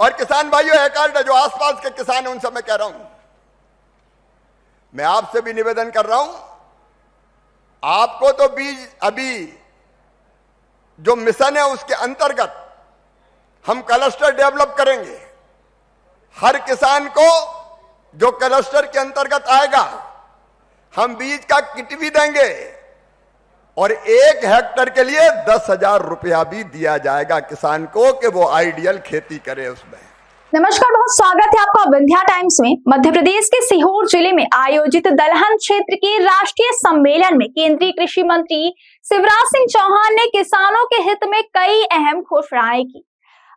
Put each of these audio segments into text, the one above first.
और किसान भाइयों हैकार्ड जो आसपास के किसान हैं उनसे मैं कह रहा हूं, मैं आपसे भी निवेदन कर रहा हूं, आपको तो बीज अभी जो मिशन है उसके अंतर्गत हम क्लस्टर डेवलप करेंगे। हर किसान को जो क्लस्टर के अंतर्गत आएगा हम बीज का किट भी देंगे और 1 हेक्टेयर के लिए 10,000 रुपया भी दिया जाएगा किसान को कि वो आइडियल खेती करे उसमें। नमस्कार, बहुत स्वागत है आपका विंध्या टाइम्स में। मध्य प्रदेश के सीहोर जिले में आयोजित दलहन क्षेत्र के राष्ट्रीय सम्मेलन में केंद्रीय कृषि मंत्री शिवराज सिंह चौहान ने किसानों के हित में कई अहम घोषणाएं की।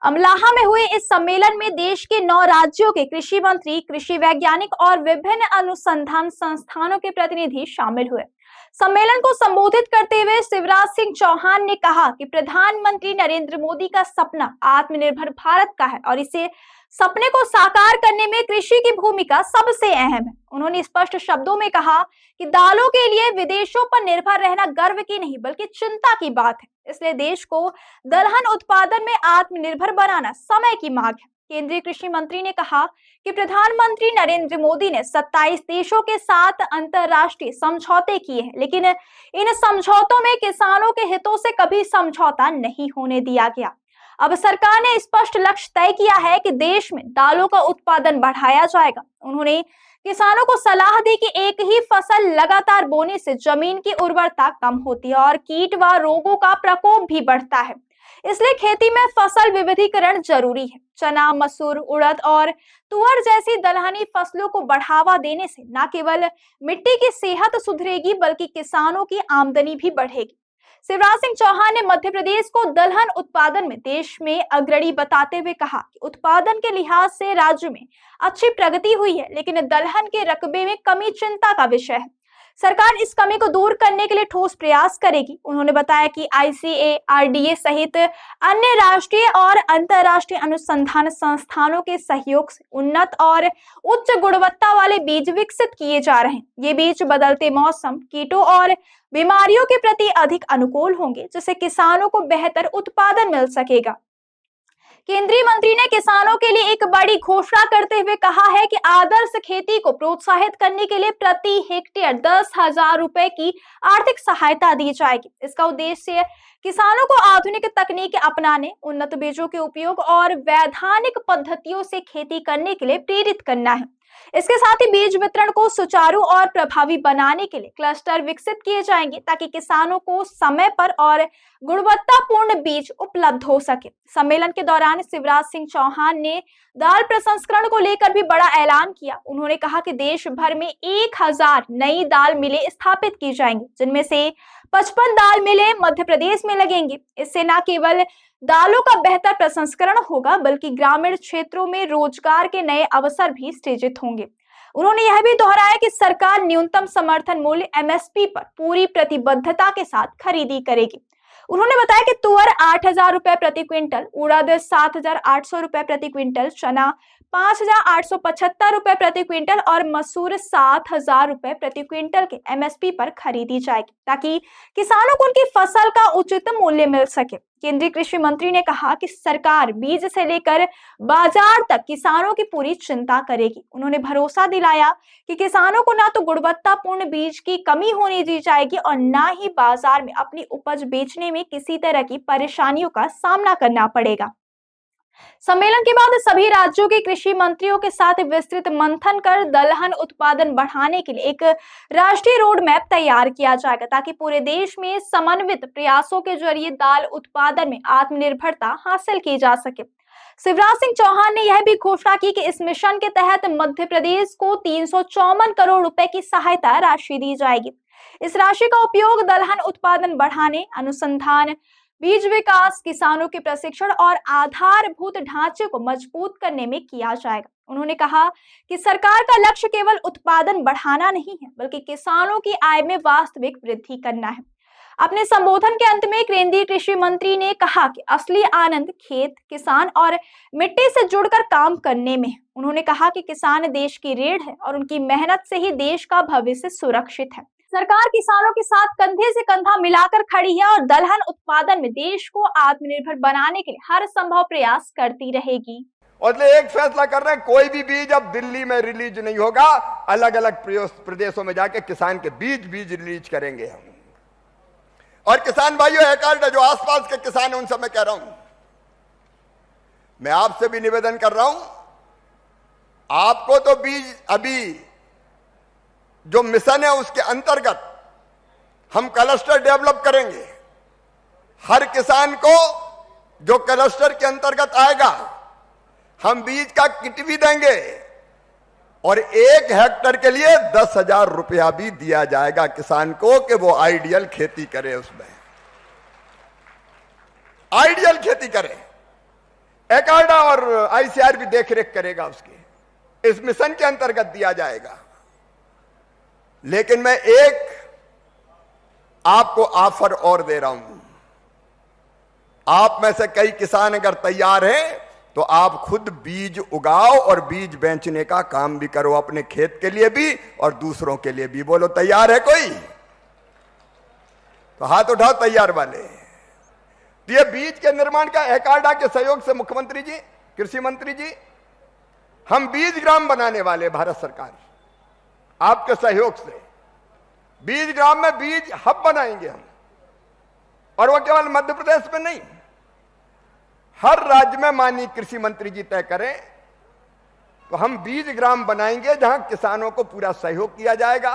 अमलाहा में हुए इस सम्मेलन में देश के 9 राज्यों के कृषि मंत्री, कृषि वैज्ञानिक और विभिन्न अनुसंधान संस्थानों के प्रतिनिधि शामिल हुए। सम्मेलन को संबोधित करते हुए शिवराज सिंह चौहान ने कहा कि प्रधानमंत्री नरेंद्र मोदी का सपना आत्मनिर्भर भारत का है और इसे सपने को साकार करने में कृषि की भूमिका सबसे अहम है। उन्होंने स्पष्ट शब्दों में कहा कि दालों के लिए विदेशों पर निर्भर रहना गर्व की नहीं बल्कि चिंता की बात है, इसलिए देश को दलहन उत्पादन में आत्मनिर्भर बनाना समय की मांग है। केंद्रीय कृषि मंत्री ने कहा कि प्रधानमंत्री नरेंद्र मोदी ने 27 देशों के साथ अंतर्राष्ट्रीय समझौते किए हैं, लेकिन इन समझौतों में किसानों के हितों से कभी समझौता नहीं होने दिया गया। अब सरकार ने स्पष्ट लक्ष्य तय किया है कि देश में दालों का उत्पादन बढ़ाया जाएगा। उन्होंने किसानों को सलाह दी कि एक ही फसल लगातार बोने से जमीन की उर्वरता कम होती है और कीट व रोगों का प्रकोप भी बढ़ता है, इसलिए खेती में फसल विविधीकरण जरूरी है। चना, मसूर, उड़द और तुअर जैसी दलहनी फसलों को बढ़ावा देने से न केवल मिट्टी की सेहत सुधरेगी बल्कि किसानों की आमदनी भी बढ़ेगी। शिवराज सिंह चौहान ने मध्य प्रदेश को दलहन उत्पादन में देश में अग्रणी बताते हुए कहा कि उत्पादन के लिहाज से राज्य में अच्छी प्रगति हुई है, लेकिन दलहन के रकबे में कमी चिंता का विषय है। सरकार इस कमी को दूर करने के लिए ठोस प्रयास करेगी। उन्होंने बताया कि ICAR-DA सहित अन्य राष्ट्रीय और अंतर्राष्ट्रीय अनुसंधान संस्थानों के सहयोग से उन्नत और उच्च गुणवत्ता वाले बीज विकसित किए जा रहे हैं। ये बीज बदलते मौसम, कीटों और बीमारियों के प्रति अधिक अनुकूल होंगे, जिससे किसानों को बेहतर उत्पादन मिल सकेगा। केंद्रीय मंत्री ने किसानों के लिए एक बड़ी घोषणा करते हुए कहा है कि आदर्श खेती को प्रोत्साहित करने के लिए प्रति हेक्टेयर 10,000 रुपए की आर्थिक सहायता दी जाएगी। इसका उद्देश्य किसानों को आधुनिक तकनीक अपनाने, उन्नत बीजों के उपयोग और वैधानिक पद्धतियों से खेती करने के लिए प्रेरित करना है। इसके साथ ही बीज वितरण को सुचारू और प्रभावी बनाने के लिए क्लस्टर विकसित किए जाएंगे ताकि किसानों को समय पर और गुणवत्तापूर्ण बीज उपलब्ध हो सके। सम्मेलन के दौरान शिवराज सिंह चौहान ने दाल प्रसंस्करण को लेकर भी बड़ा ऐलान किया। उन्होंने कहा कि देश भर में 1000 नई दाल मिलें स्थापित की जाएंगी, जिनमें से 55 दाल मिलें मध्य प्रदेश में लगेंगी। इससे न केवल दालों का बेहतर प्रसंस्करण होगा बल्कि ग्रामीण क्षेत्रों में रोजगार के नए अवसर भी सृजित होंगे। उन्होंने यह भी दोहराया कि सरकार न्यूनतम समर्थन मूल्य MSP पर पूरी प्रतिबद्धता के साथ खरीदी करेगी। उन्होंने बताया कि तुअर 8,000 रुपए प्रति क्विंटल, उड़द 7,800 रुपए प्रति क्विंटल, चना 5,875 रुपए प्रति क्विंटल और मसूर 7,000 रुपए प्रति क्विंटल के MSP पर खरीदी जाएगी ताकि किसानों को उनकी फसल का उचित मूल्य मिल सके। केंद्रीय कृषि मंत्री ने कहा कि सरकार बीज से लेकर बाजार तक किसानों की पूरी चिंता करेगी। उन्होंने भरोसा दिलाया कि किसानों को न तो गुणवत्तापूर्ण बीज की कमी होने दी जाएगी और न ही बाजार में अपनी उपज बेचने में किसी तरह की परेशानियों का सामना करना पड़ेगा। सम्मेलन के बाद सभी राज्यों के कृषि मंत्रियों के साथ विस्तृत मंथन कर दलहन उत्पादन बढ़ाने के लिए एक राष्ट्रीय रोड मैप तैयार किया जाएगा ताकि पूरे देश में समन्वित प्रयासों के जरिए दाल उत्पादन में आत्मनिर्भरता हासिल की जा सके। शिवराज सिंह चौहान ने यह भी घोषणा की कि इस मिशन के तहत मध्य प्रदेश को 354 करोड़ रुपए की सहायता राशि दी जाएगी। इस राशि का उपयोग दलहन उत्पादन बढ़ाने, अनुसंधान, बीज विकास, किसानों के प्रशिक्षण और आधारभूत ढांचे को मजबूत करने में किया जाएगा। उन्होंने कहा कि सरकार का लक्ष्य केवल उत्पादन बढ़ाना नहीं है बल्कि किसानों की आय में वास्तविक वृद्धि करना है। अपने संबोधन के अंत में केंद्रीय कृषि मंत्री ने कहा कि असली आनंद खेत, किसान और मिट्टी से जुड़कर काम करने में है। उन्होंने कहा कि किसान देश की रीढ़ है और उनकी मेहनत से ही देश का भविष्य सुरक्षित है। सरकार किसानों के साथ कंधे से कंधा मिलाकर खड़ी है और दलहन उत्पादन में देश को आत्मनिर्भर बनाने के लिए हर संभव प्रयास करती रहेगी। और इसलिए एक फैसला कर रहे हैं, कोई भी बीज अब दिल्ली में रिलीज नहीं होगा, अलग अलग प्रदेशों में जाके किसान के बीज रिलीज करेंगे हम। और किसान भाइयों, एक जो आसपास के किसान हैं उनसे मैं कह रहा हूं, मैं आपसे भी निवेदन कर रहा हूं, आपको तो बीज अभी जो मिशन है उसके अंतर्गत हम क्लस्टर डेवलप करेंगे। हर किसान को जो क्लस्टर के अंतर्गत आएगा हम बीज का किट भी देंगे और 1 हेक्टेयर के लिए 10,000 रुपया भी दिया जाएगा किसान को कि वो आइडियल खेती करे, उसमें आइडियल खेती करे। एकाडा और आईसीआर भी देखरेख करेगा उसकी, इस मिशन के अंतर्गत दिया जाएगा। लेकिन मैं एक आपको ऑफर और दे रहा हूं, आप में से कई किसान अगर तैयार हैं तो आप खुद बीज उगाओ और बीज बेचने का काम भी करो, अपने खेत के लिए भी और दूसरों के लिए भी। बोलो तैयार है कोई? तो हाथ उठाओ तैयार वाले। तो ये बीज के निर्माण का एकाडा के सहयोग से मुख्यमंत्री जी, कृषि मंत्री जी, हम बीज ग्राम बनाने वाले, भारत सरकार आपके सहयोग से बीज ग्राम में बीज हब बनाएंगे हम। और वो केवल मध्य प्रदेश में नहीं, हर राज्य में माननीय कृषि मंत्री जी तय करें तो हम बीज ग्राम बनाएंगे जहां किसानों को पूरा सहयोग किया जाएगा।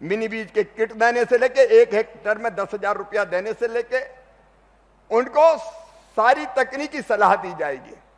मिनी बीज के किट देने से लेके 1 हेक्टेयर में 10,000 रुपया देने से लेके उनको सारी तकनीकी सलाह दी जाएगी।